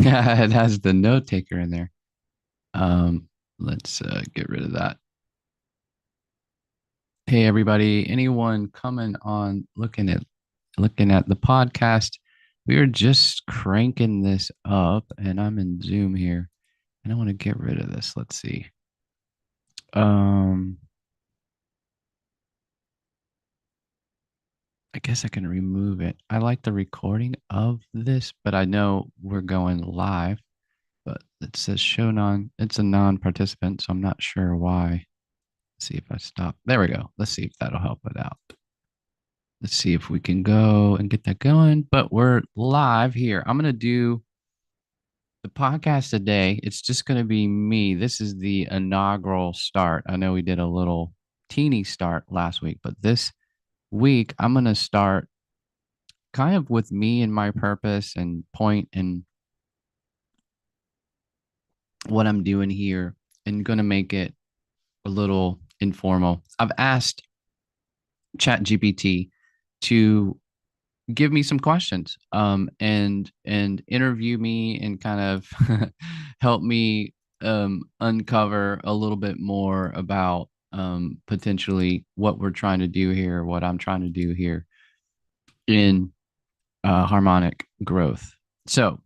Yeah, it has the note taker in there. Um, let's get rid of that. Hey everybody, anyone coming on looking at the podcast? We are just cranking this up and I'm in Zoom here and I want to get rid of this. Let's see. Um I guess I can remove it. I like the recording of this, but I know we're going live, but it says show non it's a non-participant, so I'm not sure why. Let's see if I stop. There we go. Let's see if that'll help it out. Let's see if we can go and get that going. But we're live here. I'm going to do the podcast today. It's just going to be me. This is the inaugural start. I know we did a little teeny start last week, but this week I'm going to start kind of with me and my purpose and point and what I'm doing here and going to make it a little informal. I've asked ChatGPT to give me some questions and interview me and kind of help me uncover a little bit more about potentially what we're trying to do here, what I'm trying to do here in harmonic growth. So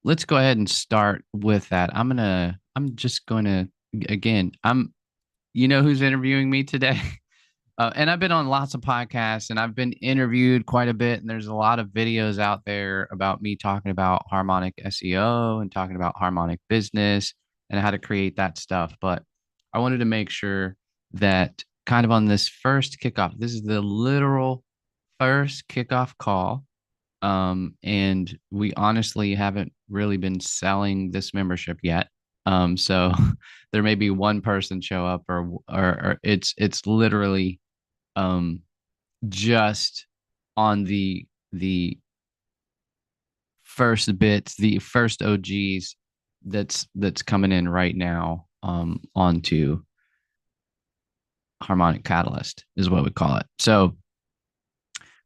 let's go ahead and start with that. I'm just going to, again, you know who's interviewing me today? And I've been on lots of podcasts and I've been interviewed quite a bit. And there's a lot of videos out there about me talking about harmonic SEO and talking about harmonic business and how to create that stuff. But I wanted to make sure that kind of on this first kickoff, this is the literal first kickoff call. And we honestly haven't really been selling this membership yet. So there may be one person show up or it's literally um just on the first bits, the first OGs that's coming in right now onto Harmonic Catalyst is what we call it. So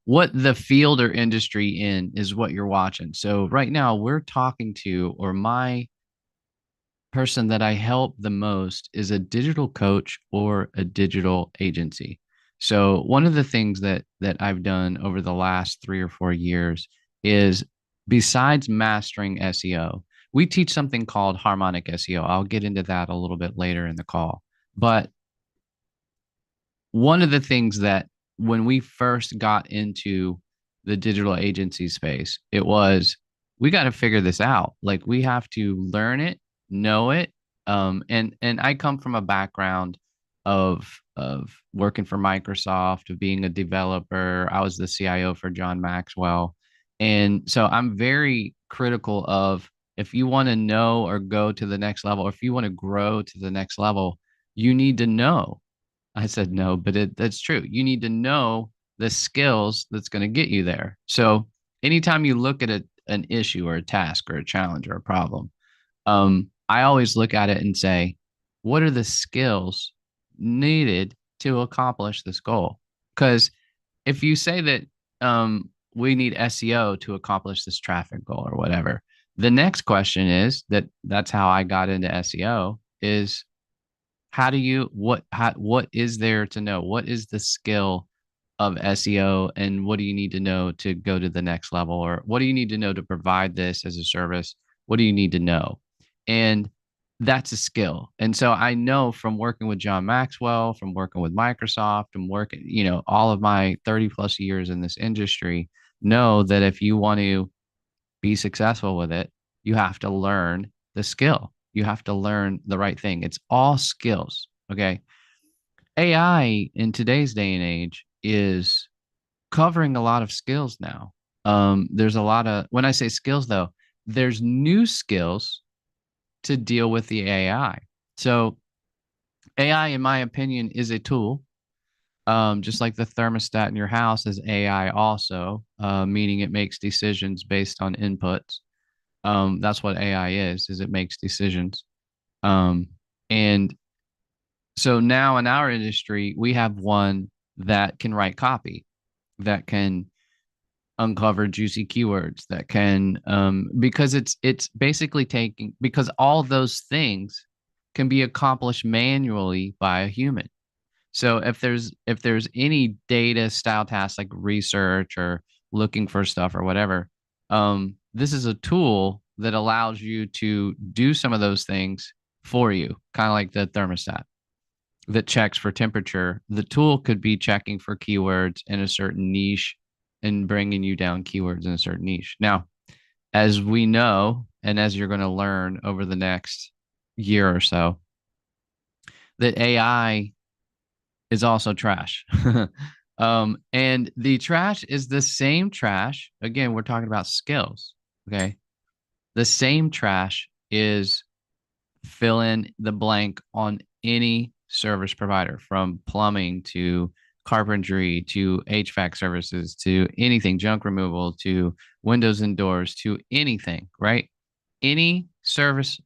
what the field or industry in is what you're watching. So right now we're talking to, or my person that I help the most is a digital coach or a digital agency. So one of the things that I've done over the last 3 or 4 years is, besides mastering SEO, we teach something called harmonic SEO. I'll get into that a little bit later in the call. But one of the things that when we first got into the digital agency space, it was, we got to figure this out. Like we have to learn it, know it. And I come from a background of working for Microsoft, of being a developer. I was the CIO for John Maxwell. And so I'm very critical of, if you want to know or go to the next level, or if you want to grow to the next level, you need to know. I said no, but that's true. You need to know the skills that's going to get you there. So anytime you look at an issue or a task or a challenge or a problem, I always look at it and say, what are the skills needed to accomplish this goal? Because if you say that we need SEO to accomplish this traffic goal or whatever, the next question is that's how I got into SEO is, how do you what is there to know? What is the skill of SEO and what do you need to know to go to the next level, or what do you need to know to provide this as a service? What do you need to know? And that's a skill. And so I know from working with John Maxwell, from working with Microsoft, and working, all of my 30 plus years in this industry, know that if you want to be successful with it, you have to learn the skill. You have to learn the right thing. It's all skills. Okay. AI in today's day and age is covering a lot of skills now. There's a lot of, when I say skills though, there's new skills to deal with the AI. So AI, in my opinion, is a tool. Just like the thermostat in your house is AI also, meaning it makes decisions based on inputs. That's what AI is it makes decisions. Um, and so now in our industry, we have one that can write copy, that can uncover juicy keywords that can because it's basically taking because all those things can be accomplished manually by a human. So if there's any data style tasks like research or looking for stuff or whatever, this is a tool that allows you to do some of those things for you, kind of like the thermostat that checks for temperature. The tool could be checking for keywords in a certain niche and bringing you down keywords in a certain niche. Now, as we know, and as you're going to learn over the next year or so, that AI is also trash. And the trash is the same trash. Again, we're talking about skills. Okay. The same trash is fill in the blank on any service provider, from plumbing to carpentry to HVAC services to anything, junk removal to windows and doors to anything, right? Any service,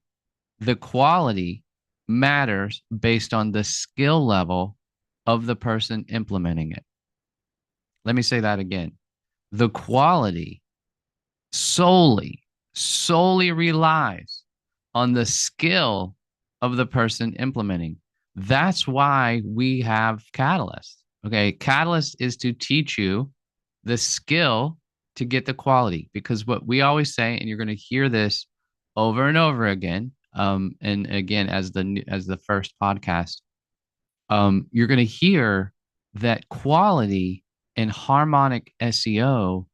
the quality matters based on the skill level of the person implementing it. Let me say that again. The quality solely, solely relies on the skill of the person implementing. That's why we have Catalyst. Okay. Catalyst is to teach you the skill to get the quality, because what we always say, and you're going to hear this over and over again, and again, as the first podcast, you're going to hear that quality and harmonic SEO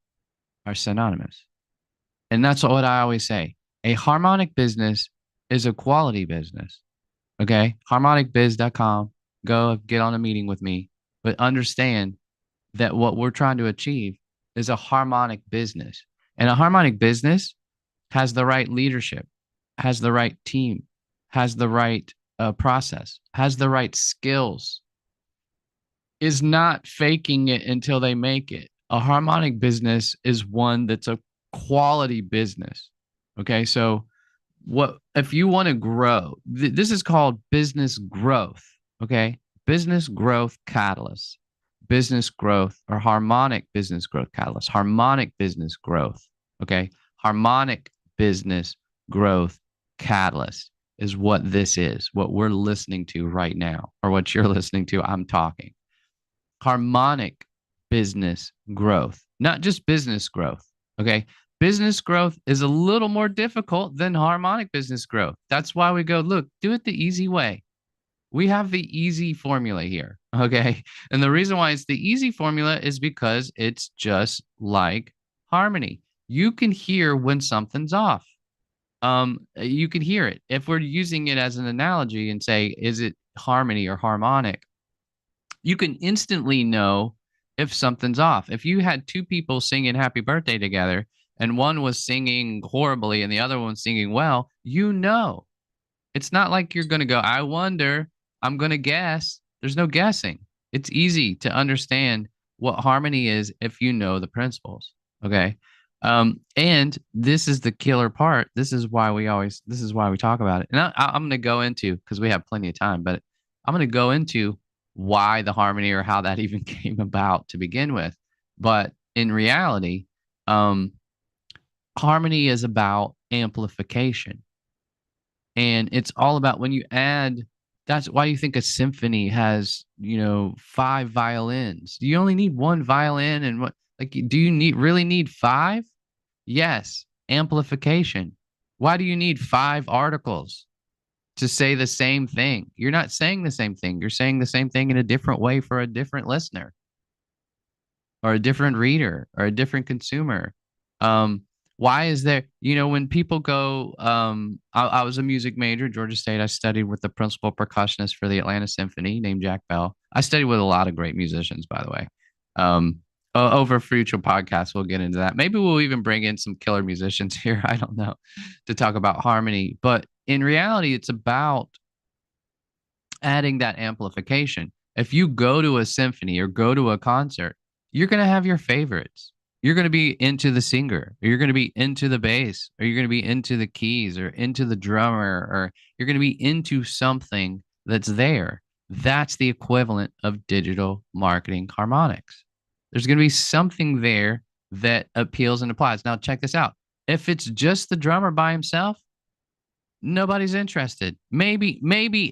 are synonymous. And that's what I always say. A harmonic business is a quality business. Okay. Harmonicbiz.com. Go get on a meeting with me. But understand that what we're trying to achieve is a harmonic business. And a harmonic business has the right leadership, has the right team, has the right process, has the right skills, is not faking it until they make it. A harmonic business is one that's a quality business. Okay. So, what if you want to grow? This is called business growth. Okay. Business growth catalyst, business growth, or harmonic business growth catalyst, harmonic business growth. Okay. Harmonic business growth catalyst is what this is, what we're listening to right now, or what you're listening to. I'm talking harmonic business growth, not just business growth. Okay. Business growth is a little more difficult than harmonic business growth. That's why we go, look, do it the easy way. We have the easy formula here. Okay. And the reason why it's the easy formula is because it's just like harmony. You can hear when something's off. You can hear it. If we're using it as an analogy and say, is it harmony or harmonic? You can instantly know if something's off. If you had two people singing happy birthday together and one was singing horribly and the other one singing well, you know. It's not like you're going to go, I wonder, I'm going to guess. There's no guessing. It's easy to understand what harmony is if you know the principles. Okay. And this is the killer part. This is why we talk about it. And I'm going to go into, because we have plenty of time, but I'm going to go into why the harmony or how that even came about to begin with. But in reality, um, harmony is about amplification. And it's all about when you add, that's why you think a symphony has, 5 violins. Do you only need one violin? And what, like, do you really need five? Yes, amplification. Why do you need 5 articles to say the same thing? You're not saying the same thing. You're saying the same thing in a different way for a different listener or a different reader or a different consumer. Um, why is there, when people go, I was a music major at Georgia State. I studied with the principal percussionist for the Atlanta Symphony named Jack Bell. I studied with a lot of great musicians, by the way. Over future podcasts, we'll get into that. Maybe we'll even bring in some killer musicians here. I don't know, to talk about harmony. But in reality, it's about adding that amplification. If you go to a symphony or go to a concert, you're going to have your favorites. You're going to be into the singer, or you're going to be into the bass, or you're going to be into the keys, or into the drummer, or you're going to be into something that's there. That's the equivalent of digital marketing harmonics. There's going to be something there that appeals and applies. Now, check this out. If it's just the drummer by himself, nobody's interested. Maybe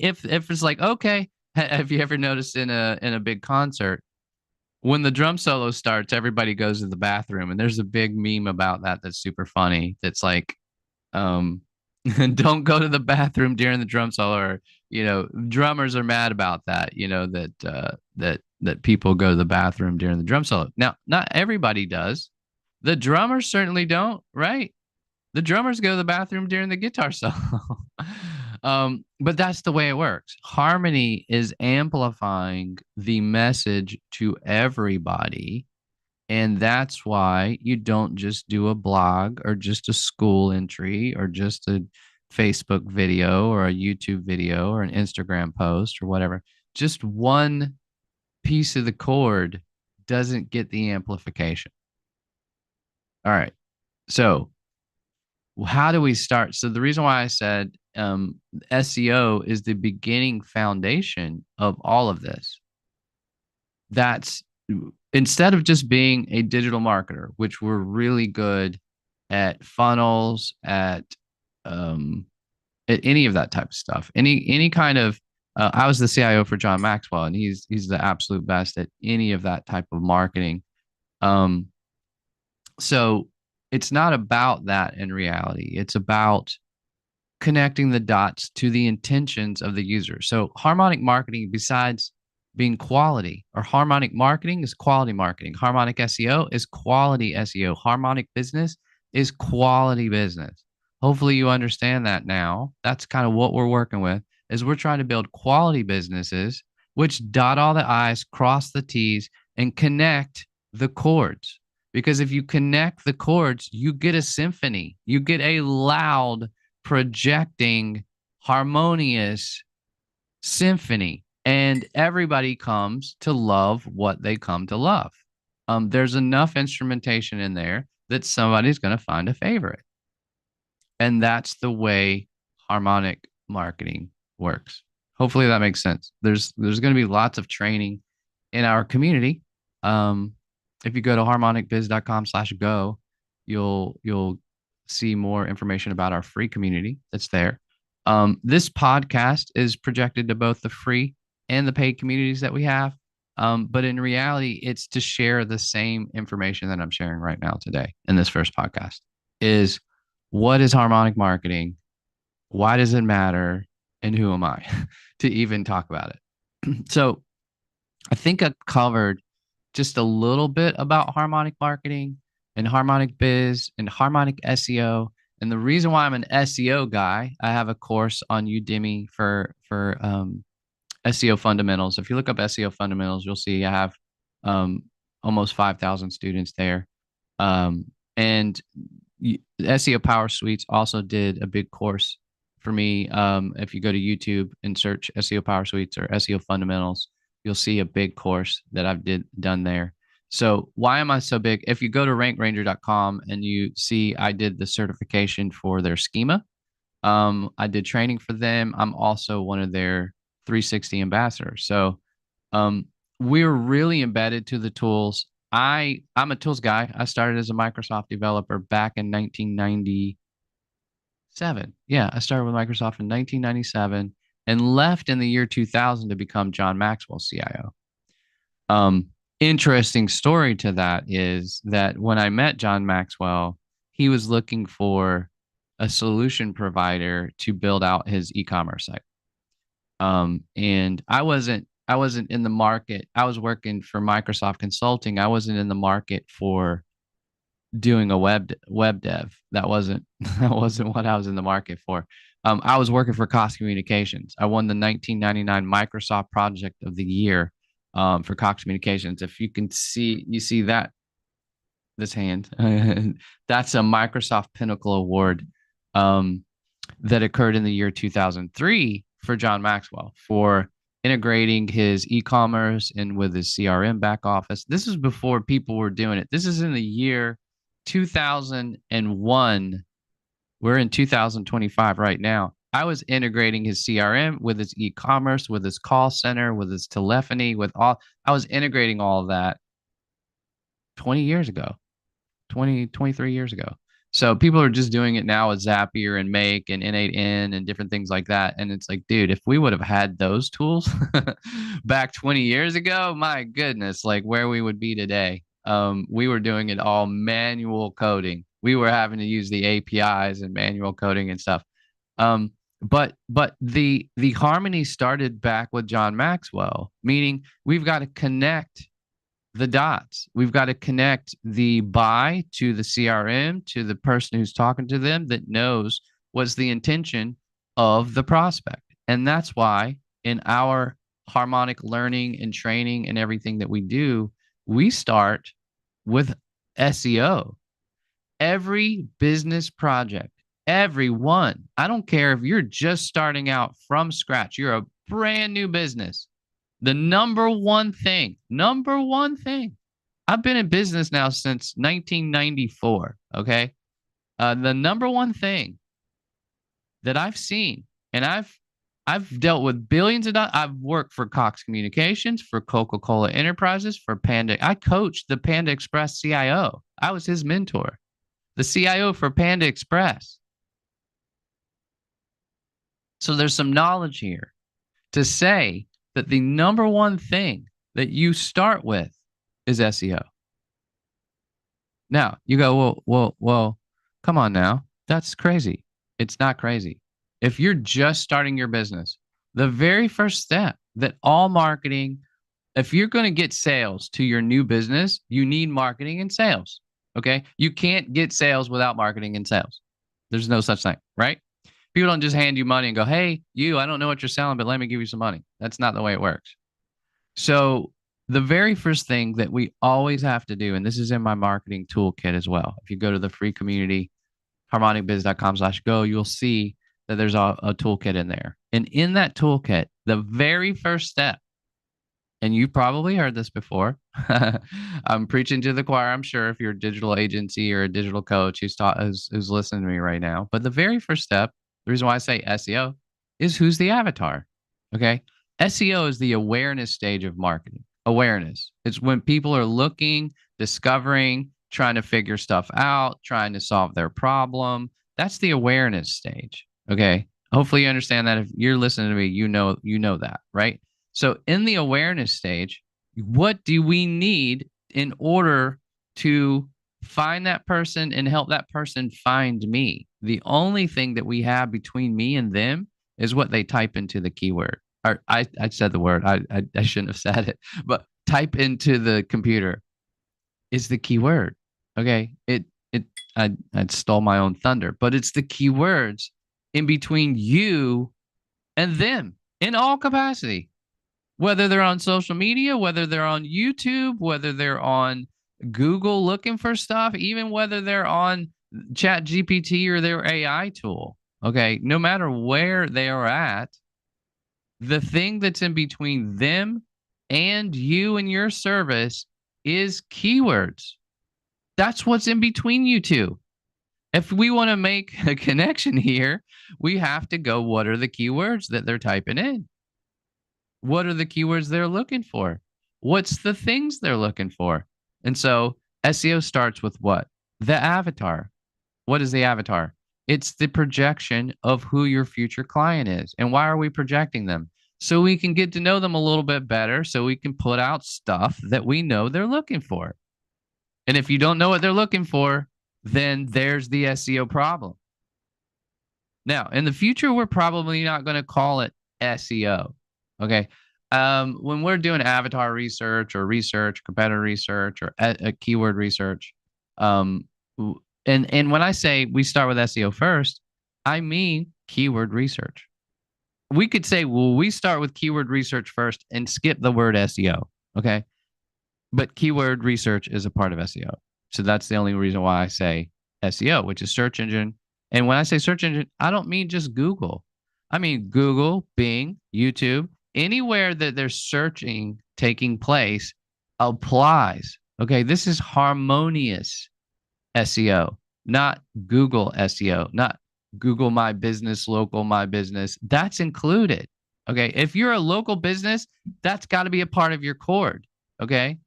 if it's like, okay, have you ever noticed in a big concert when the drum solo starts, everybody goes to the bathroom, and there's a big meme about that that's super funny. That's like, um, don't go to the bathroom during the drum solo, or drummers are mad about that. That people go to the bathroom during the drum solo. Now, not everybody does. The drummers certainly don't, right? The drummers go to the bathroom during the guitar solo. But that's the way it works. Harmony is amplifying the message to everybody. And that's why you don't just do a blog or just a school entry or just a Facebook video or a YouTube video or an Instagram post or whatever. Just one piece of the chord doesn't get the amplification. All right. So how do we start? So the reason why I said SEO is the beginning foundation of all of this. That's instead of just being a digital marketer, which we're really good at funnels, at any of that type of stuff, any kind of. I was the CIO for John Maxwell, and he's the absolute best at any of that type of marketing. Um, so it's not about that in reality. It's about connecting the dots to the intentions of the user. So harmonic marketing, besides being quality, or harmonic marketing is quality marketing. Harmonic SEO is quality SEO. Harmonic business is quality business. Hopefully you understand that now. That's kind of what we're working with, is we're trying to build quality businesses which dot all the I's, cross the T's, and connect the chords. Because if you connect the chords, you get a symphony. You get a loud, projecting, harmonious symphony, and everybody comes to love what they come to love. There's enough instrumentation in there that somebody's going to find a favorite. And that's the way harmonic marketing works. Hopefully that makes sense. There's going to be lots of training in our community. If you go to harmonicbiz.com/go, you'll see more information about our free community that's there. This podcast is projected to both the free and the paid communities that we have. But in reality, it's to share the same information that I'm sharing right now today in this first podcast. Is what is harmonic marketing? Why does it matter? And who am I to even talk about it? So I think I covered just a little bit about harmonic marketing and harmonic biz and harmonic SEO. And the reason why I'm an SEO guy, I have a course on Udemy for SEO fundamentals. If you look up SEO fundamentals, you'll see I have almost 5,000 students there. And SEO Power Suites also did a big course for me. If you go to YouTube and search SEO Power Suites or SEO fundamentals, you'll see a big course that I've done there. So why am I so big? If you go to rankranger.com and you see I did the certification for their schema, I did training for them. I'm also one of their 360 ambassadors. So we're really embedded to the tools. I'm a tools guy. I started as a Microsoft developer back in 1997. Yeah, I started with Microsoft in 1997 and left in the year 2000 to become John Maxwell's CIO. Interesting story to that is that when I met John Maxwell, he was looking for a solution provider to build out his e-commerce site. And I wasn't in the market. I was working for Microsoft Consulting. I wasn't in the market for doing a web dev. That wasn't what I was in the market for. I was working for Cox Communications. I won the 1999 Microsoft Project of the Year for Cox Communications. If you can see, you see that this hand, that's a Microsoft Pinnacle Award that occurred in the year 2003 for John Maxwell for integrating his e-commerce and with his CRM back office. This is before people were doing it. This is in the year 2001. We're in 2025 right now. I was integrating his CRM with his e-commerce, with his call center, with his telephony, with all. I was integrating all of that 20 years ago. 23 years ago. So people are just doing it now with Zapier and Make and N8N and different things like that. And it's like, dude, if we would have had those tools back 20 years ago, my goodness, like where we would be today. We were doing it all manual coding. We were having to use the APIs and manual coding and stuff. Um, but the harmony started back with John Maxwell, meaning we've got to connect the dots. We've got to connect the buy to the CRM to the person who's talking to them that knows what's the intention of the prospect. And that's why in our harmonic learning and training and everything that we do, we start with SEO. Every business project, everyone, I don't care if you're just starting out from scratch, you're a brand new business. The number one thing, I've been in business now since 1994. Okay. The number one thing that I've seen, and I've dealt with billions of dollars. I've worked for Cox Communications, for Coca-Cola Enterprises, for Panda. I coached the Panda Express CIO. I was his mentor, the CIO for Panda Express. So there's some knowledge here to say that the number one thing that you start with is SEO. Now you go, well, come on now. That's crazy. It's not crazy. If you're just starting your business, the very first step that all marketing, if you're going to get sales to your new business, you need marketing and sales. Okay. You can't get sales without marketing and sales. There's no such thing, right? People don't just hand you money and go, hey, I don't know what you're selling, but let me give you some money. That's not the way it works. So the very first thing that we always have to do, and this is in my marketing toolkit as well. If you go to the free community, harmonicbiz.com/go, you'll see that there's a toolkit in there. And in that toolkit, the very first step, and you've probably heard this before. I'm preaching to the choir, I'm sure, if you're a digital agency or a digital coach who's listening to me right now. But the very first step, the reason why I say SEO is who's the avatar. Okay. SEO is the awareness stage of marketing. Awareness. It's when people are looking, discovering, trying to figure stuff out, trying to solve their problem. That's the awareness stage. Okay. Hopefully you understand that. If you're listening to me, you know that, right? So in the awareness stage, what do we need in order to find that person and help that person find me? The only thing that we have between me and them is what they type into the keyword. Or I said the word. I shouldn't have said it, but type into the computer is the keyword. Okay. I stole my own thunder, but it's the keywords in between you and them in all capacity, whether they're on social media, whether they're on YouTube, whether they're on Google looking for stuff, even whether they're on Chat GPT or their AI tool. Okay. No matter where they are at, the thing that's in between them and you and your service is keywords. That's what's in between you two. If we want to make a connection here, we have to go, what are the keywords that they're typing in? What are the keywords they're looking for? What's the things they're looking for? And so SEO starts with what? The avatar. What is the avatar? It's the projection of who your future client is. And why are we projecting them? So we can get to know them a little bit better, so we can put out stuff that we know they're looking for. And if you don't know what they're looking for, then there's the SEO problem. Now, in the future, we're probably not going to call it SEO. Okay. When we're doing avatar research, competitor research, or a keyword research, and when I say we start with SEO first, I mean keyword research. We could say, well, we start with keyword research first and skip the word SEO. Okay. But keyword research is a part of SEO. So that's the only reason why I say SEO, which is search engine. And when I say search engine, I don't mean just Google. I mean Google, Bing, YouTube, anywhere that there's searching taking place applies. Okay. This is harmonious SEO, not Google SEO, not Google My Business, local My Business. That's included. Okay. If you're a local business, that's got to be a part of your cord. Okay.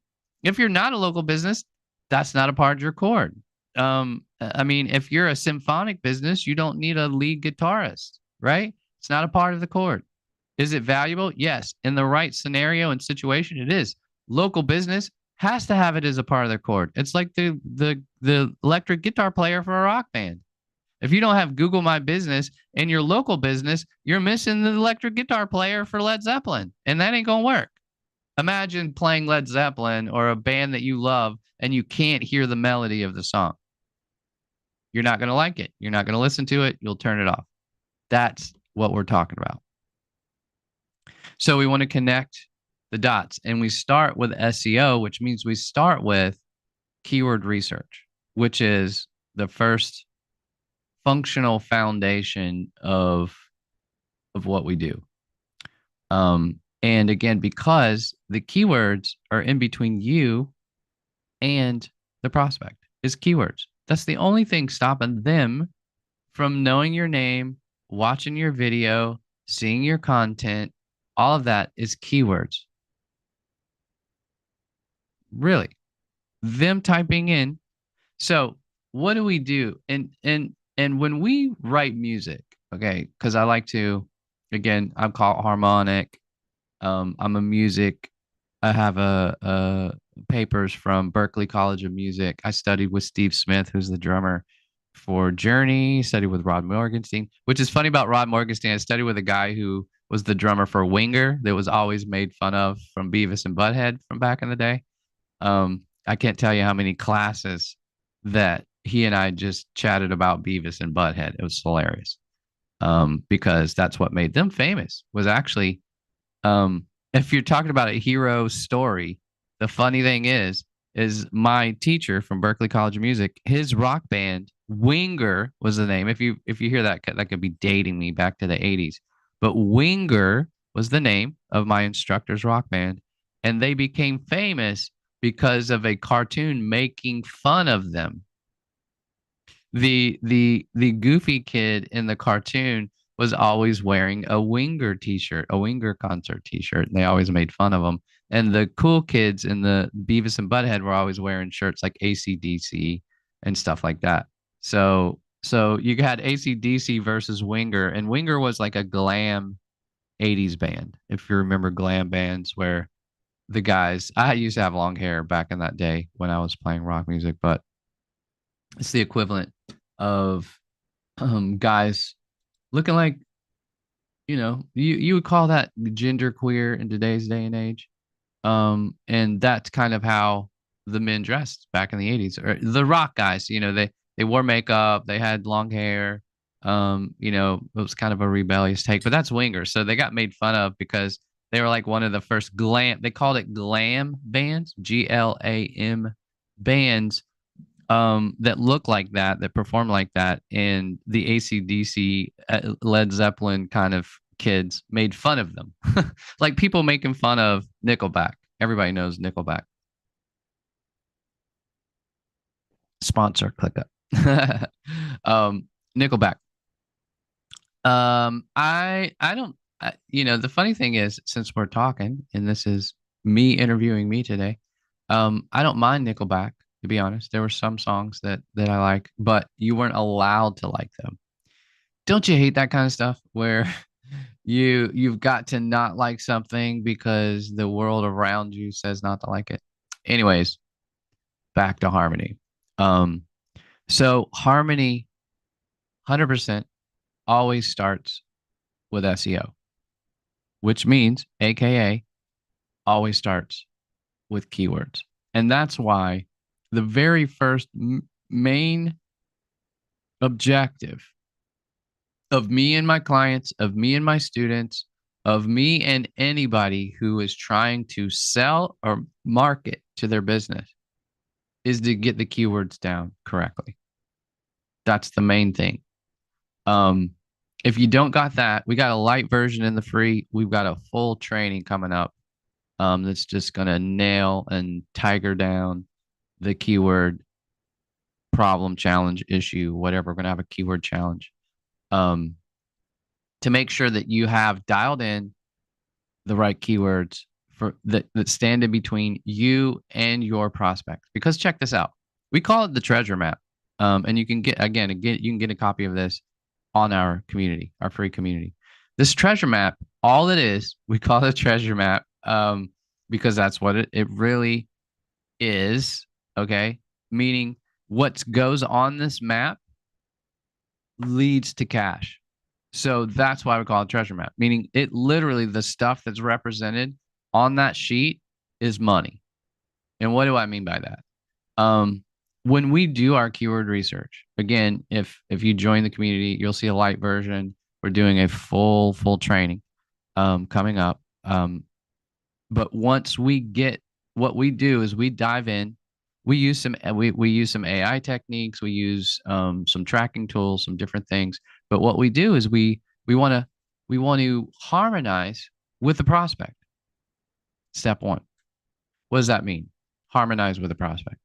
If you're not a local business, that's not a part of your cord. I mean, if you're a symphonic business, you don't need a lead guitarist, right? It's not a part of the chord. Is it valuable? Yes. In the right scenario and situation, it is. Local business has to have it as a part of their chord. It's like the electric guitar player for a rock band. If you don't have Google My Business in your local business, you're missing the electric guitar player for Led Zeppelin, and that ain't gonna work. Imagine playing Led Zeppelin or a band that you love and you can't hear the melody of the song. You're not gonna like it. You're not gonna listen to it. You'll turn it off. That's what we're talking about. So we want to connect the dots, and we start with SEO, which means we start with keyword research, which is the first functional foundation of what we do. And again, because the keywords are in between you and the prospect, is keywords. That's the only thing stopping them from knowing your name, watching your video, seeing your content. All of that is keywords. Really, them typing in. So what do we do? And when we write music, okay, because I like to, again, I'm called Harmonic. I'm a music. I have a papers from Berklee College of Music. I studied with Steve Smith, who's the drummer for Journey. Studied with Rod Morgenstein, which is funny about Rod Morgenstein. I studied with a guy who was the drummer for Winger, that was always made fun of from Beavis and Butthead from back in the day. I can't tell you how many classes that he and I just chatted about Beavis and Butthead. It was hilarious. Because that's what made them famous, was actually, if you're talking about a hero story, the funny thing is my teacher from Berklee College of Music, his rock band, Winger was the name. If you hear that, that could be dating me back to the 80s. But Winger was the name of my instructor's rock band. And they became famous because of a cartoon making fun of them. The goofy kid in the cartoon was always wearing a Winger t-shirt, a Winger concert t-shirt, and they always made fun of him. And the cool kids in the Beavis and Butthead were always wearing shirts like AC/DC and stuff like that. So you had AC/DC versus Winger, and Winger was like a glam 80s band. If you remember glam bands where the guys, I used to have long hair back in that day when I was playing rock music, but it's the equivalent of guys looking like, you would call that gender queer in today's day and age. And that's kind of how the men dressed back in the 80s, or the rock guys. They wore makeup, they had long hair. It was kind of a rebellious take, but that's Winger. So they got made fun of because they were like one of the first glam. They called it glam bands, GLAM bands, that look like that perform like that. And the AC/DC, Led Zeppelin kind of kids made fun of them. Like people making fun of Nickelback. Everybody knows Nickelback. Sponsor, click up. Nickelback. I don't, the funny thing is, since we're talking, and this is me interviewing me today, I don't mind Nickelback, to be honest. There were some songs that I like, but you weren't allowed to like them. Don't you hate that kind of stuff where you've got to not like something because the world around you says not to like it? Anyways, back to Harmony. Um, so Harmony 100% always starts with SEO, which means AKA always starts with keywords. And that's why the very first main objective of me and my clients, of me and my students, of me and anybody who is trying to sell or market to their business is to get the keywords down correctly. That's the main thing. If you don't got that, we got a light version in the free. We've got a full training coming up, that's just going to nail and tiger down the keyword problem, challenge, issue, whatever. We're going to have a keyword challenge, to make sure that you have dialed in the right keywords for that stand in between you and your prospect. Because check this out. We call it the treasure map. And you can you can get a copy of this on our community, our free community. This treasure map, all it is, we call it a treasure map, because that's what it really is. Okay, meaning what goes on this map leads to cash. So that's why we call it treasure map, meaning it literally, the stuff that's represented on that sheet is money. And what do I mean by that? Um, when we do our keyword research, again, if you join the community, you'll see a light version. We're doing a full training coming up. But once we get, what we do is we dive in. We use some AI techniques. We use some tracking tools, some different things. But what we do is we want to we want to harmonize with the prospect. Step one. What does that mean? Harmonize with the prospect.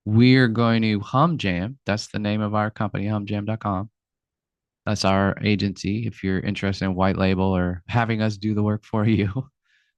We're going to hum jam. That's the name of our company, humjam.com. That's our agency. If you're interested in white label or having us do the work for you,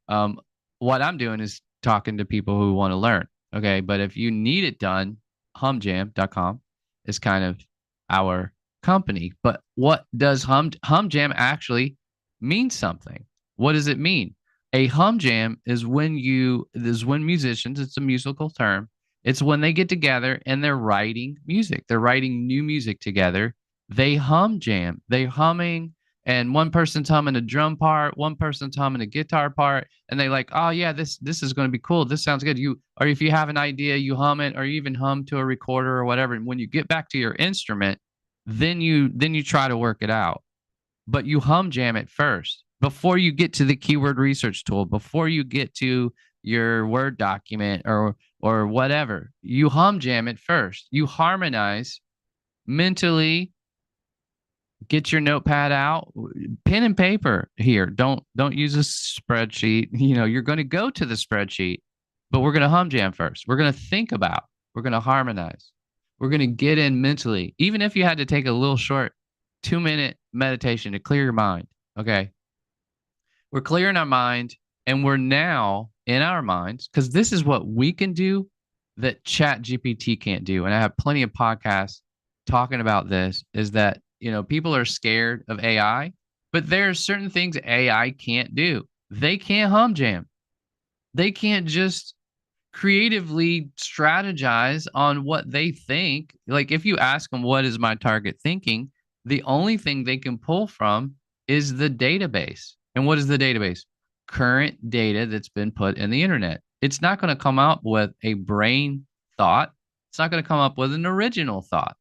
um, what I'm doing is talking to people who want to learn. Okay. But if you need it done, humjam.com is kind of our company. But what does humjam actually mean something? What does it mean? A hum jam is when musicians, it's a musical term. It's when they get together and they're writing music. They're writing new music together. They hum jam. They humming, and one person's humming a drum part, one person's humming a guitar part, and they like, oh yeah, this is going to be cool. This sounds good. You, or if you have an idea, you hum it, or you even hum to a recorder or whatever. And when you get back to your instrument, then you try to work it out. But you hum jam it first before you get to the keyword research tool, before you get to your Word document or whatever. You hum jam it first. You harmonize mentally. Get your notepad out, pen and paper here. Don't use a spreadsheet. You're going to go to the spreadsheet, but we're going to hum jam first. We're going to think about, we're going to harmonize. We're going to get in mentally. Even if you had to take a little short 2-minute meditation to clear your mind. Okay. We're clearing our mind, and we're now in our minds, because this is what we can do that Chat GPT can't do. And I have plenty of podcasts talking about this, is that, people are scared of AI, but there are certain things AI can't do. They can't hum jam. They can't just creatively strategize on what they think. Like, if you ask them, what is my target thinking? The only thing they can pull from is the database. And what is the database? Current data that's been put in the internet. It's not going to come up with a brain thought. It's not going to come up with an original thought.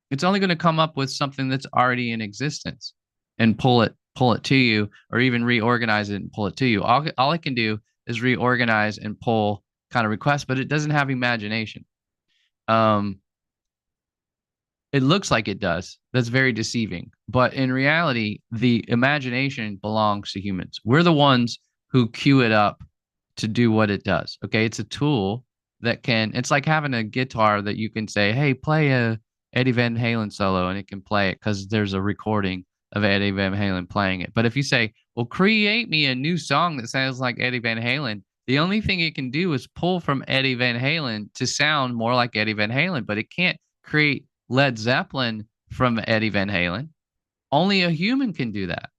It's only going to come up with something that's already in existence and pull it to you, or even reorganize it and pull it to you. All it can do is reorganize and pull kind of requests, but it doesn't have imagination. Um, it looks like it does. That's very deceiving. But in reality, the imagination belongs to humans. We're the ones who cue it up to do what it does. Okay. It's a tool that it's like having a guitar that you can say, hey, play a Eddie Van Halen solo, and it can play it because there's a recording of Eddie Van Halen playing it. But if you say, well, create me a new song that sounds like Eddie Van Halen, the only thing it can do is pull from Eddie Van Halen to sound more like Eddie Van Halen, but it can't create Led Zeppelin from Eddie Van Halen. Only a human can do that.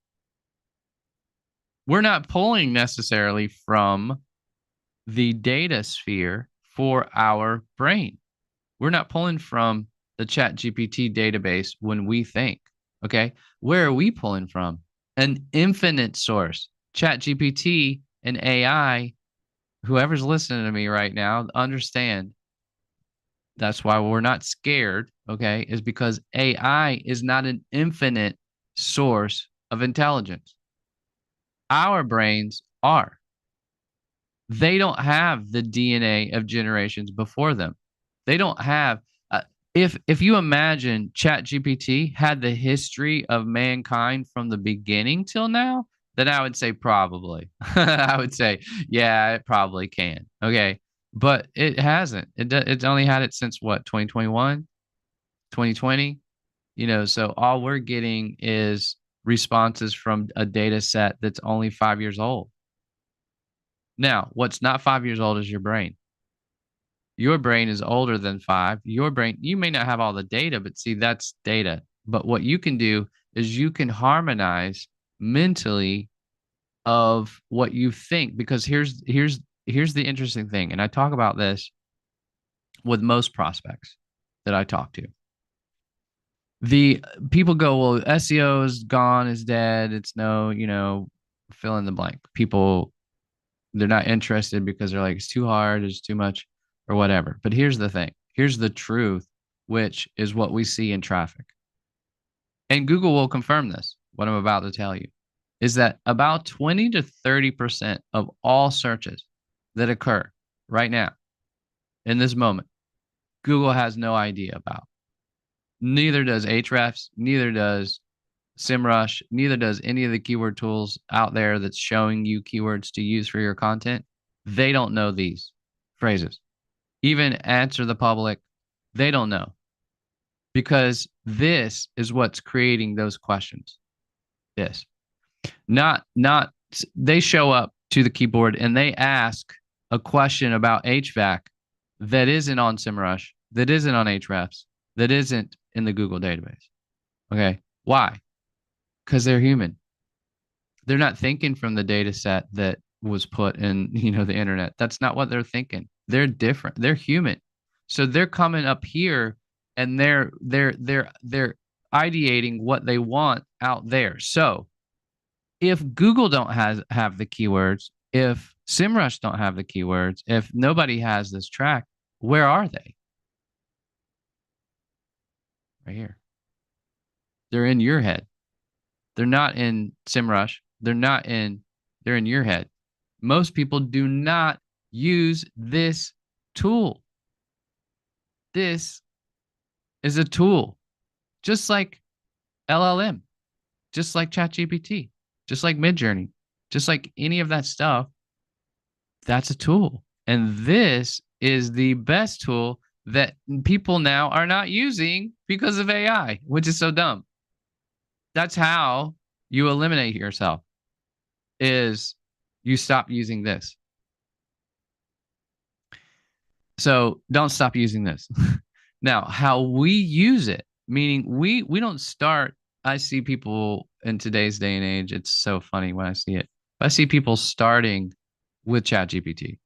We're not pulling necessarily from the data sphere for our brain. We're not pulling from the Chat GPT database when we think. Okay. Where are we pulling from? An infinite source. Chat GPT and AI, whoever's listening to me right now, understand that's why we're not scared. Okay. Is because AI is not an infinite source of intelligence. Our brains are. They don't have the DNA of generations before them. They don't have. If you imagine ChatGPT had the history of mankind from the beginning till now, then I would say probably. I would say, yeah, it probably can. Okay, but it hasn't. It's only had it since what, 2021, 2020. So all we're getting is responses from a data set that's only 5 years old. Now, what's not 5 years old is your brain. Your brain is older than 5. Your brain, you may not have all the data, but see, that's data. But what you can do is you can harmonize mentally of what you think, because here's the interesting thing, and I talk about this with most prospects that I talk to. The people go, well, SEO is gone, is dead. It's no, fill in the blank. People, they're not interested because they're like, it's too hard, it's too much, or whatever. But here's the thing. Here's the truth, which is what we see in traffic. And Google will confirm this, what I'm about to tell you, is that about 20 to 30% of all searches that occur right now in this moment, Google has no idea about. Neither does Ahrefs, neither does SEMrush, neither does any of the keyword tools out there that's showing you keywords to use for your content. They don't know these phrases. Even Answer the Public, they don't know, because this is what's creating those questions. This, not they show up to the keyboard and they ask a question about HVAC that isn't on SEMrush, that isn't on Ahrefs, that isn't in the Google database. Okay. Why? Because they're human. They're not thinking from the data set that was put in, the internet. That's not what they're thinking. They're different. They're human. So they're coming up here and they're ideating what they want out there. So if Google don't have the keywords, if SEMrush don't have the keywords, if nobody has this track, where are they? Right here. They're in your head. They're not in SEMrush. They're in your head. Most people do not use this tool. This is a tool, just like LLM, just like ChatGPT, just like Midjourney, just like any of that stuff. That's a tool. And this is the best tool that people now are not using because of AI, which is so dumb. That's how you eliminate yourself, is you stop using this. So don't stop using this. Now, how we use it, meaning we don't start. I see people in today's day and age, it's so funny when I see it. I see people starting with ChatGPT.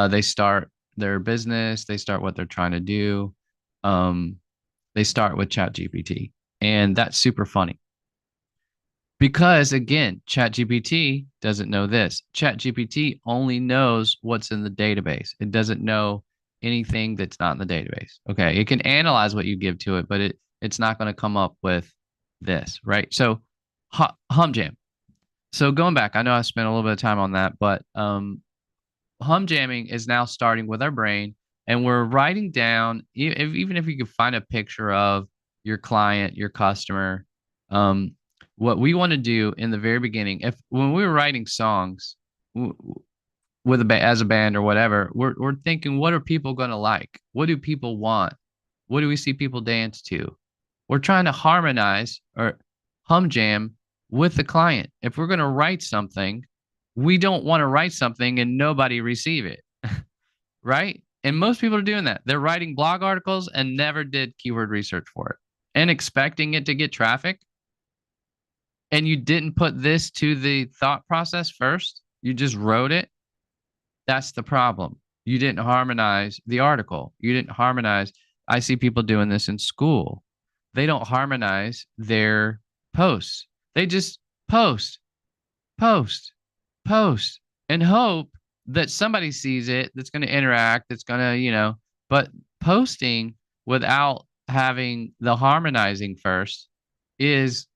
They start their business, they start what they're trying to do. They start with ChatGPT. And that's super funny. Because again, ChatGPT doesn't know this. ChatGPT only knows what's in the database. It doesn't know anything that's not in the database. Okay. It can analyze what you give to it, but it's not going to come up with this, right? So HumJam. So going back, I know I spent a little bit of time on that, but hum jamming is now starting with our brain, and we're writing down, even if you could find a picture of your client, your customer, what we want to do in the very beginning, if when we were writing songs with as a band or whatever, we're thinking, what are people going to like? What do people want? What do we see people dance to? We're trying to harmonize or hum jam with the client. If we're going to write something, we don't want to write something and nobody receive it, right? And most people are doing that. They're writing blog articles and never did keyword research for it and expecting it to get traffic. And you didn't put this to the thought process first. You just wrote it. That's the problem. You didn't harmonize the article. You didn't harmonize. I see people doing this in school. They don't harmonize their posts. They just post, post, post, and hope that somebody sees it, that's going to interact, that's going to, but posting without having the harmonizing first is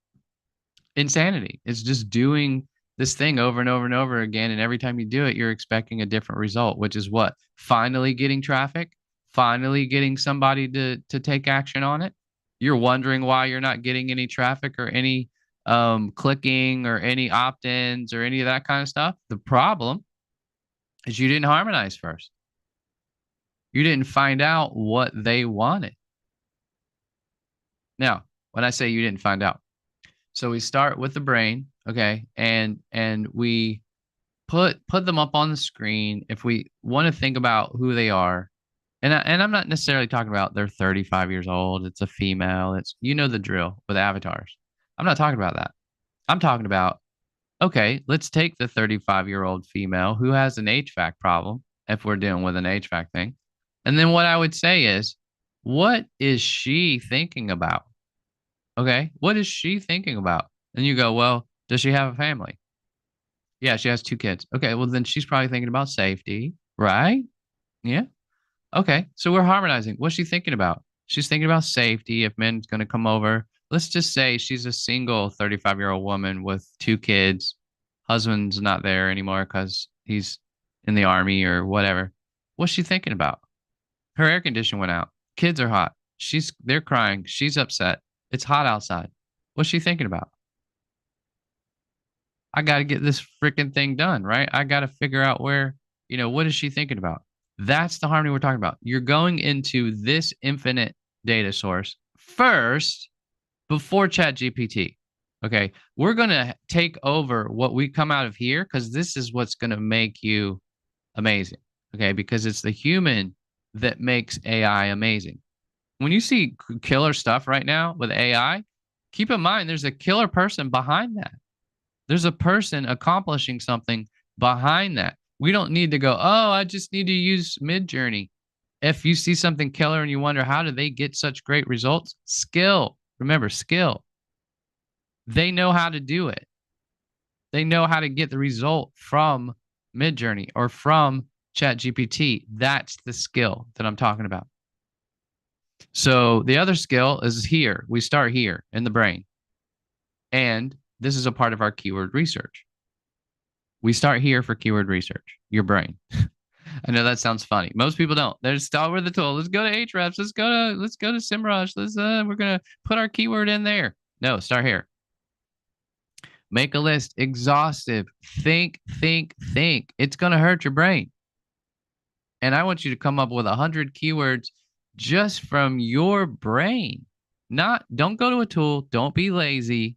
insanity. It's just doing this thing over and over and over again. And every time you do it, you're expecting a different result, which is what? Finally getting traffic, finally getting somebody to take action on it. You're wondering why you're not getting any traffic or any clicking or any opt-ins or any of that kind of stuff. The problem is you didn't harmonize first. You didn't find out what they wanted. Now, when I say you didn't find out, so we start with the brain, okay, and we put them up on the screen. If we want to think about who they are, And I'm not necessarily talking about they're 35 years old. It's a female. It's you know the drill with avatars. I'm not talking about that. I'm talking about okay, let's take the 35-year-old female who has an HVAC problem, if we're dealing with an HVAC thing. And then what I would say is, what is she thinking about? Okay, what is she thinking about? And you go, well, does she have a family? Yeah, she has two kids. Okay, well, then she's probably thinking about safety, right? Yeah. Okay, so we're harmonizing. What's she thinking about? She's thinking about safety. If men's going to come over, let's just say she's a single 35-year-old woman with two kids. Husband's not there anymore because he's in the army or whatever. What's she thinking about? Her air conditioner went out. Kids are hot. They're crying. She's upset. It's hot outside. What's she thinking about? I got to get this freaking thing done, right? I got to figure out what is she thinking about? That's the harmony we're talking about. You're going into this infinite data source first before Chat GPT. Okay. We're going to take over what we come out of here because this is what's going to make you amazing. Okay. Because it's the human that makes AI amazing. When you see killer stuff right now with AI, keep in mind there's a killer person behind that. There's a person accomplishing something behind that. We don't need to go, oh, I just need to use Midjourney. If you see something killer and you wonder, how do they get such great results? Skill. Remember, skill. They know how to do it. They know how to get the result from Midjourney or from ChatGPT. That's the skill that I'm talking about. So the other skill is here. We start here in the brain. And this is a part of our keyword research. We start here for keyword research, your brain. I know that sounds funny. Most people don't. They just start with the tool. Let's go to Ahrefs. Let's go to SEMrush. We're gonna put our keyword in there. No, start here. Make a list. Exhaustive. Think, think, think. It's gonna hurt your brain. And I want you to come up with 100 keywords just from your brain. Don't go to a tool. Don't be lazy.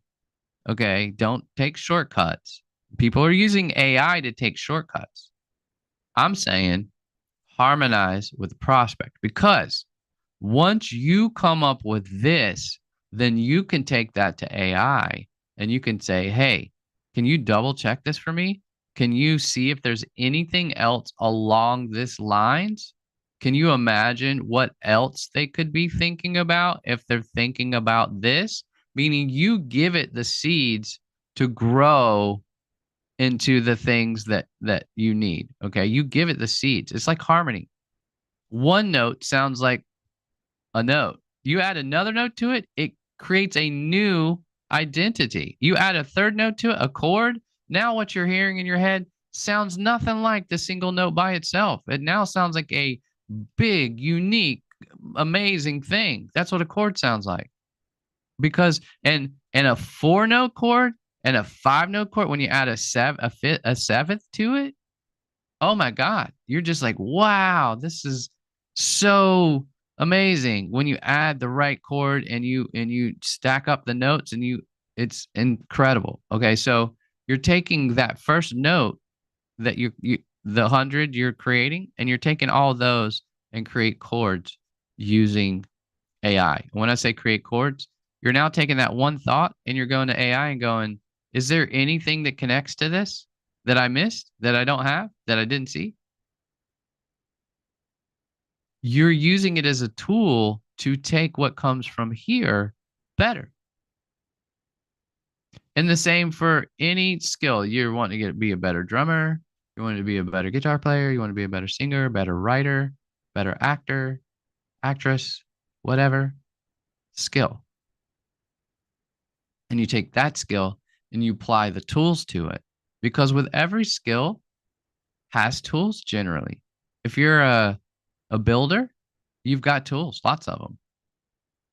Okay. Don't take shortcuts. People are using AI to take shortcuts. I'm saying harmonize with the prospect because once you come up with this, then you can take that to AI and you can say, hey, can you double check this for me? Can you see if there's anything else along this lines? Can you imagine what else they could be thinking about if they're thinking about this? Meaning you give it the seeds to grow into the things that you need. Okay. You give it the seeds. It's like harmony. One note sounds like a note. You add another note to it, it creates a new identity. You add a third note to it, a chord. Now what you're hearing in your head sounds nothing like the single note by itself. It now sounds like a big, unique, amazing thing. That's what a chord sounds like. Because and a four note chord and a five note chord, when you add a seventh to it, oh my God, you're just like, wow, this is so amazing. When you add the right chord and you stack up the notes and it's incredible. Okay, so you're taking that first note that you the 100 you're creating, and you're taking all those and create chords using AI. When I say create chords, you're now taking that one thought and you're going to AI and going, is there anything that connects to this that I missed, that I don't have, that I didn't see? You're using it as a tool to take what comes from here better. And the same for any skill. You want to be a better drummer, you want to be a better guitar player, you want to be a better singer, better writer, better actor, actress, whatever skill. And you take that skill and you apply the tools to it. Because with every skill has tools generally. If you're a builder, you've got tools, lots of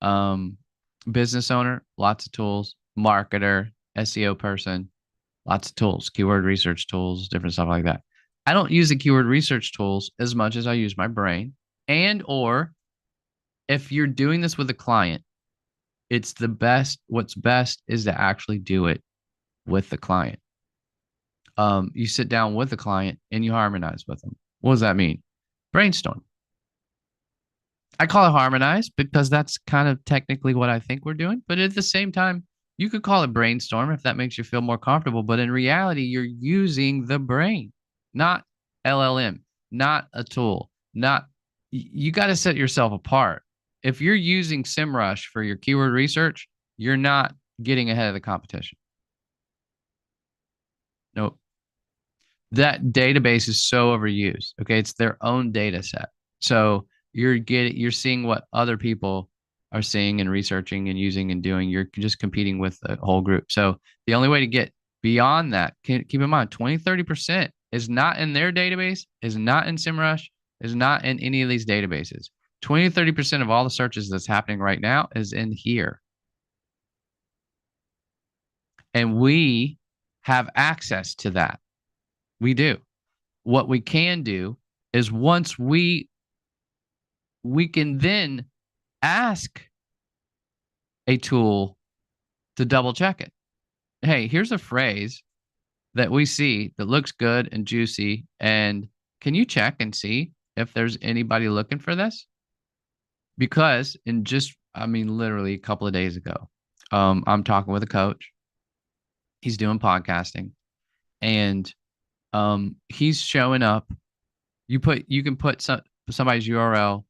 them. Business owner, lots of tools. Marketer, SEO person, lots of tools, keyword research tools, different stuff like that. I don't use the keyword research tools as much as I use my brain. And or if you're doing this with a client, it's the best. What's best is to actually do it with the client. You sit down with the client and you harmonize with them. What does that mean? Brainstorm. I call it harmonize because that's kind of technically what I think we're doing. But at the same time, you could call it brainstorm if that makes you feel more comfortable. But in reality, you're using the brain, not LLM, not a tool, not you got to set yourself apart. If you're using SEMrush for your keyword research, you're not getting ahead of the competition. No, that database is so overused. Okay, it's their own data set. So you're seeing what other people are seeing and researching and using and doing. You're just competing with the whole group. So the only way to get beyond that, keep in mind, 20-30% is not in their database, is not in SEMrush, is not in any of these databases. 20-30% of all the searches that's happening right now is in here. And we have access to that. We do. What we can do is once we can then ask a tool to double check it. Hey, here's a phrase that we see that looks good and juicy. And can you check and see if there's anybody looking for this? Because in just, I mean, literally a couple of days ago, I'm talking with a coach. He's doing podcasting and he's showing up. You can put somebody's URL.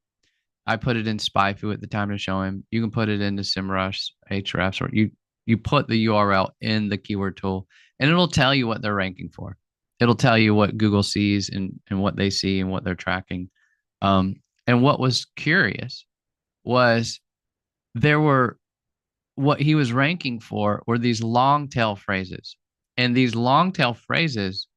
I put it in SpyFu at the time to show him. You can put it into SEMrush, Ahrefs, or you put the URL in the keyword tool, and it'll tell you what they're ranking for. It'll tell you what Google sees and what they see and what they're tracking. And what was curious was there were what he was ranking for were these long tail phrases, and these long tail phrases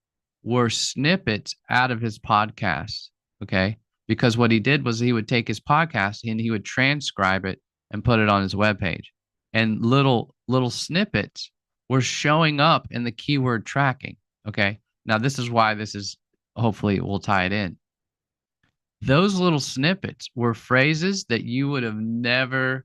were snippets out of his podcast. Okay, because what he did was he would take his podcast and he would transcribe it and put it on his webpage. And little snippets were showing up in the keyword tracking. Okay. Now this is why this is hopefully we'll tie it in. Those little snippets were phrases that you would have never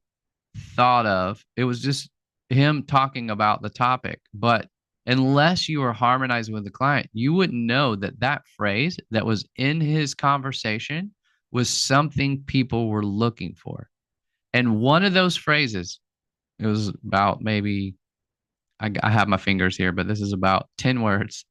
thought of. It was just him talking about the topic, but unless you were harmonizing with the client, you wouldn't know that that phrase that was in his conversation was something people were looking for. And one of those phrases, it was about maybe, I have my fingers here, but this is about 10 words.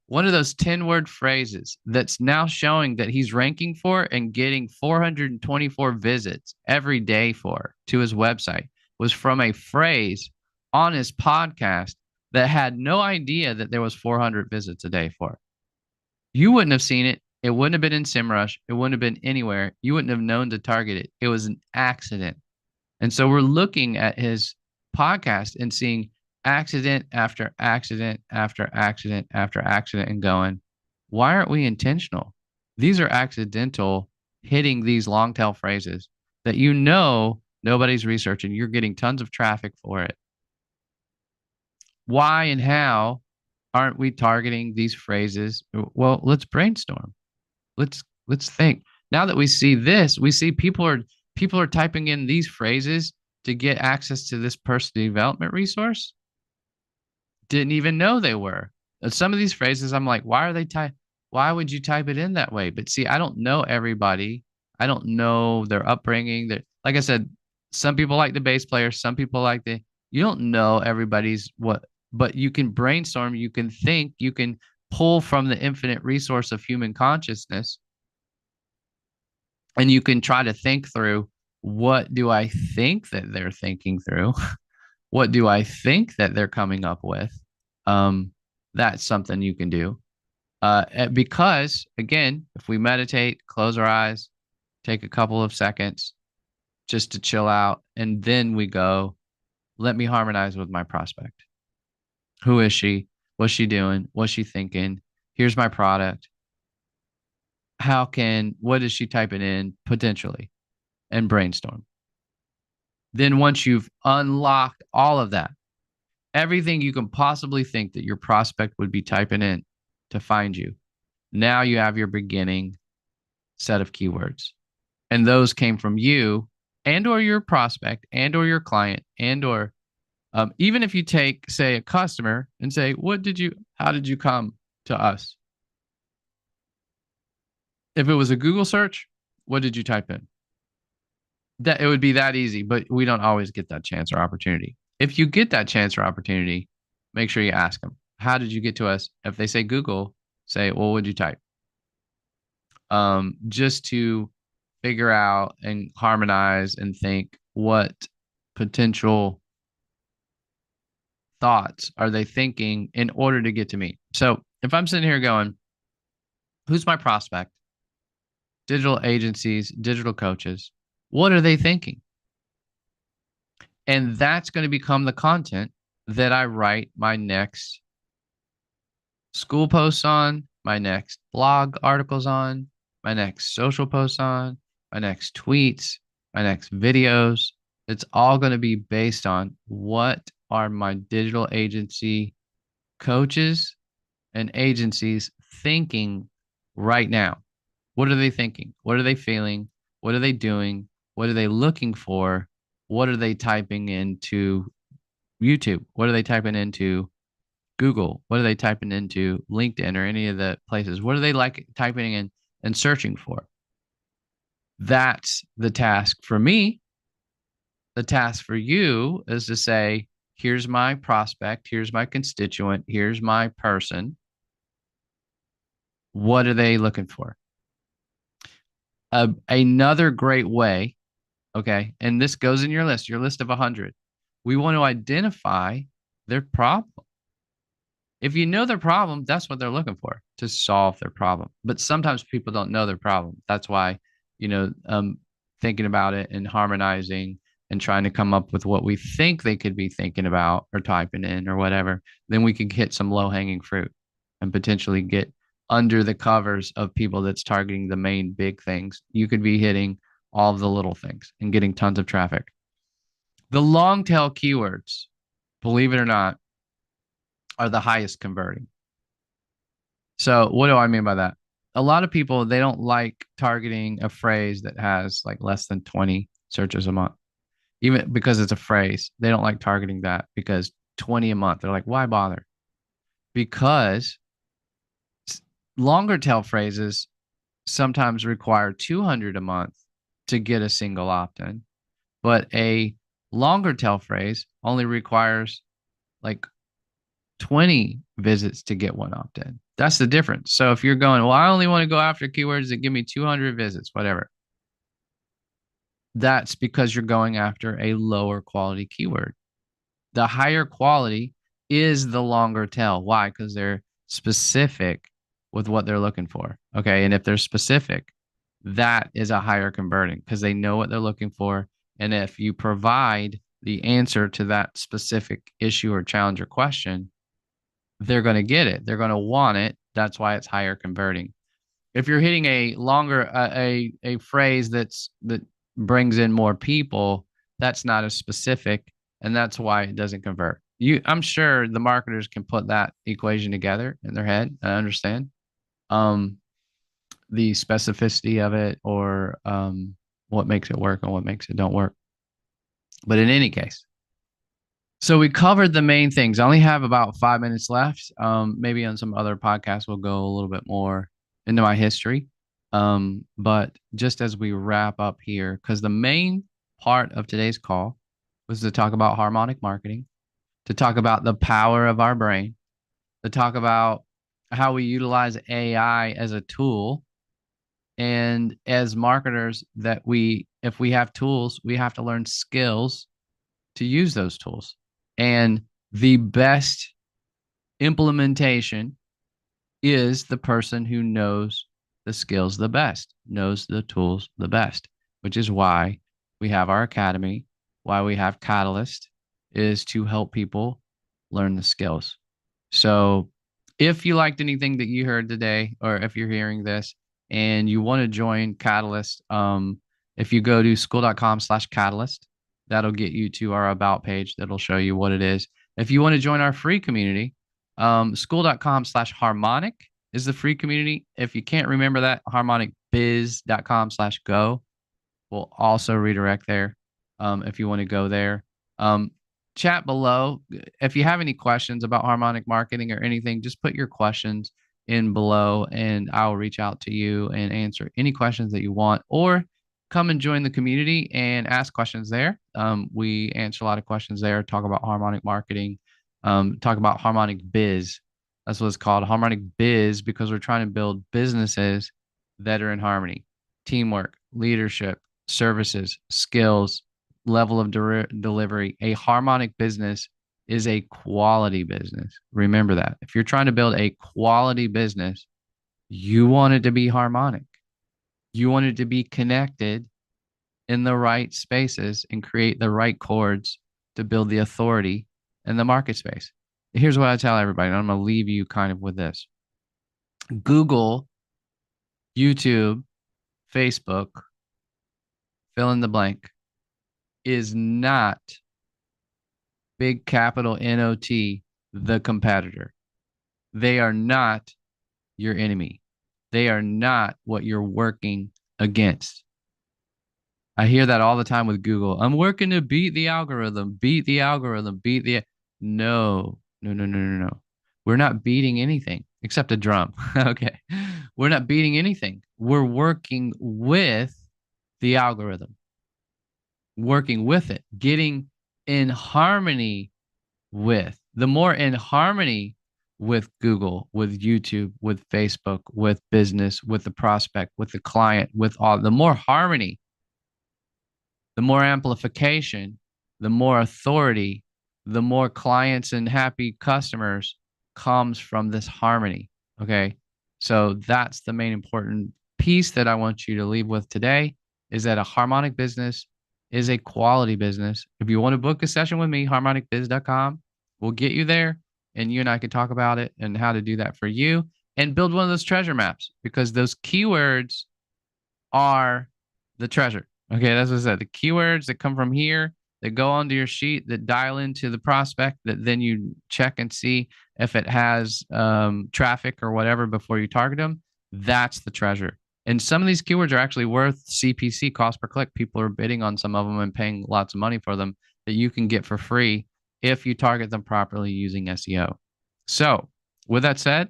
One of those 10-word phrases that's now showing that he's ranking for and getting 424 visits every day for to his website was from a phrase on his podcast that had no idea that there was 400 visits a day for. You wouldn't have seen it. It wouldn't have been in SEMrush. It wouldn't have been anywhere. You wouldn't have known to target it. It was an accident. And so we're looking at his podcast and seeing accident after accident after accident after accident and going, why aren't we intentional? These are accidental hitting these long tail phrases that you know nobody's researching. You're getting tons of traffic for it. Why and how aren't we targeting these phrases? Well, let's brainstorm. Let's think. Now that we see this, we see people are typing in these phrases to get access to this personal development resource. Didn't even know they were. Some of these phrases, I'm like, why would you type it in that way? But see, I don't know everybody. I don't know their upbringing. Like I said, some people like the bass player, some people like you don't know everybody's but you can brainstorm, you can think, you can pull from the infinite resource of human consciousness, and you can try to think through, what do I think that they're thinking through? What do I think that they're coming up with? That's something you can do. Because again, if we meditate, close our eyes, take a couple of seconds just to chill out, and then we go, let me harmonize with my prospect. Who is she? What's she doing? What's she thinking? Here's my product. What is she typing in potentially? And brainstorm. Then once you've unlocked all of that, everything you can possibly think that your prospect would be typing in to find you, now you have your beginning set of keywords. And those came from you and or your prospect and or your client and or even if you take, say, a customer and say, how did you come to us? If it was a Google search, what did you type in? That it would be that easy, but we don't always get that chance or opportunity. If you get that chance or opportunity, make sure you ask them, how did you get to us? If they say Google, say, well, what would you type? Just to figure out and harmonize and think what potential thoughts are they thinking in order to get to me. So if I'm sitting here going, who's my prospect? Digital agencies, digital coaches, what are they thinking? And that's going to become the content that I write my next school posts on, my next blog articles on, my next social posts on, my next tweets, my next videos. It's all going to be based on what are my digital agency coaches and agencies thinking right now? What are they thinking? What are they feeling? What are they doing? What are they looking for? What are they typing into YouTube? What are they typing into Google? What are they typing into LinkedIn or any of the places? What are they like typing in and searching for? That's the task for me. The task for you is to say, here's my prospect, here's my constituent, here's my person. What are they looking for? Another great way, okay, and this goes in your list of 100. We want to identify their problem. If you know their problem, that's what they're looking for, to solve their problem. But sometimes people don't know their problem. That's why, you know, thinking about it and harmonizing and trying to come up with what we think they could be thinking about or typing in or whatever, then we can hit some low hanging fruit and potentially get under the covers of people that's targeting the main big things. You could be hitting all of the little things and getting tons of traffic. The long tail keywords, believe it or not, are the highest converting. So what do I mean by that? A lot of people, they don't like targeting a phrase that has like less than 20 searches a month. Even because it's a phrase, they don't like targeting that because 20 a month. They're like, why bother? Because longer tail phrases sometimes require 200 a month to get a single opt-in, but a longer tail phrase only requires like 20 visits to get one opt-in. That's the difference. So if you're going, well, I only want to go after keywords that give me 200 visits, whatever. That's because you're going after a lower quality keyword. The higher quality is the longer tail. Why? Because they're specific with what they're looking for. Okay. And if they're specific, that is a higher converting because they know what they're looking for. And if you provide the answer to that specific issue or challenge or question, they're going to get it. They're going to want it. That's why it's higher converting. If you're hitting a longer a phrase that brings in more people, that's not as specific, and that's why it doesn't convert. I'm sure the marketers can put that equation together in their head. I understand um, the specificity of it, or what makes it work and what makes it don't work. But in any case, so we covered the main things. I only have about 5 minutes left. Maybe on some other podcasts, we'll go a little bit more into my history. But just as we wrap up here, because the main part of today's call was to talk about harmonic marketing, to talk about the power of our brain, to talk about how we utilize AI as a tool. And as marketers, that if we have tools, we have to learn skills to use those tools. And the best implementation is the person who knows the skills the best, knows the tools the best, which is why we have our academy, why we have Catalyst, is to help people learn the skills. So if you liked anything that you heard today, or if you're hearing this and you want to join Catalyst, if you go to school.com/catalyst, that'll get you to our about page. That'll show you what it is. If you want to join our free community, school.com/harmonic is the free community. If you can't remember that, harmonicbiz.com/go will also redirect there. If you want to go there, chat below. If you have any questions about harmonic marketing or anything, just put your questions in below and I'll reach out to you and answer any questions that you want. Or come and join the community and ask questions there. We answer a lot of questions there, talk about harmonic marketing, talk about harmonic biz. That's what it's called, harmonic biz, because we're trying to build businesses that are in harmony, teamwork, leadership, services, skills, level of delivery. A harmonic business is a quality business. Remember that. If you're trying to build a quality business, you want it to be harmonic. You want it to be connected in the right spaces and create the right chords to build the authority in the market space. Here's what I tell everybody, and I'm going to leave you kind of with this. Google, YouTube, Facebook, fill in the blank, is not big capital NOT, the competitor. They are not your enemy. They are not what you're working against. I hear that all the time with Google. I'm working to beat the algorithm, beat the algorithm, beat the. No, no, no, no, no, no. We're not beating anything except a drum. Okay. We're not beating anything. We're working with the algorithm, working with it, getting in harmony with. The more in harmony with Google, with YouTube, with Facebook, with business, with the prospect, with the client, with all, the more harmony, the more amplification, the more authority, the more clients and happy customers comes from this harmony. Okay. So that's the main important piece that I want you to leave with today is that a harmonic business is a quality business. If you want to book a session with me, harmonicbiz.com, we'll get you there and you and I can talk about it and how to do that for you and build one of those treasure maps because those keywords are the treasure. Okay, that's what I said. The keywords that come from here that go onto your sheet that dial into the prospect that then you check and see if it has traffic or whatever before you target them. That's the treasure. And some of these keywords are actually worth CPC, cost per click. People are bidding on some of them and paying lots of money for them that you can get for free if you target them properly using SEO. So, with that said,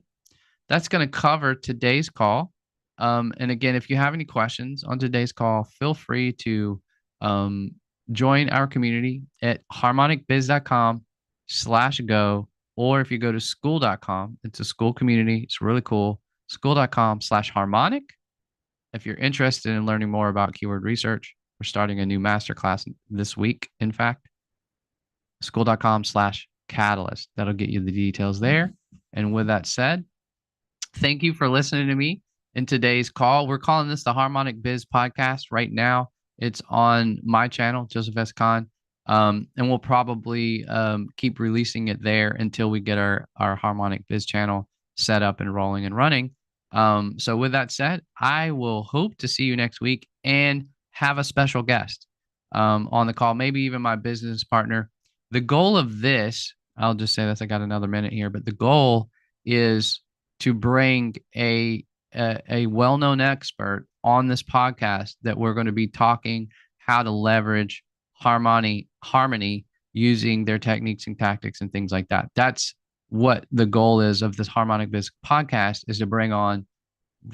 that's going to cover today's call. And again, if you have any questions on today's call, feel free to um, join our community at harmonicbiz.com/go. Or if you go to school.com, it's a school community. It's really cool. School.com/harmonic. If you're interested in learning more about keyword research, we're starting a new masterclass this week. In fact, school.com/catalyst. That'll get you the details there. And with that said, thank you for listening to me in today's call. We're calling this the Harmonic Biz Podcast right now. It's on my channel, Joseph S. Kahn. And we'll probably keep releasing it there until we get our Harmonic Biz channel set up and rolling and running. So with that said, I will hope to see you next week and have a special guest on the call, maybe even my business partner. The goal of this, I'll just say this, I got another minute here, but the goal is to bring a well-known expert on this podcast that we're going to be talking how to leverage harmony using their techniques and tactics and things like that. That's what the goal is of this Harmonic Biz podcast, is to bring on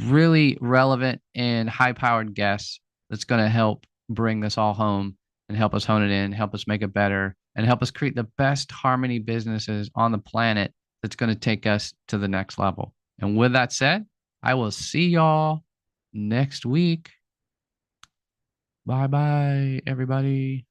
really relevant and high-powered guests that's going to help bring this all home and help us hone it in, help us make it better, and help us create the best harmony businesses on the planet that's going to take us to the next level. And with that said, I will see y'all next week. Bye bye, everybody.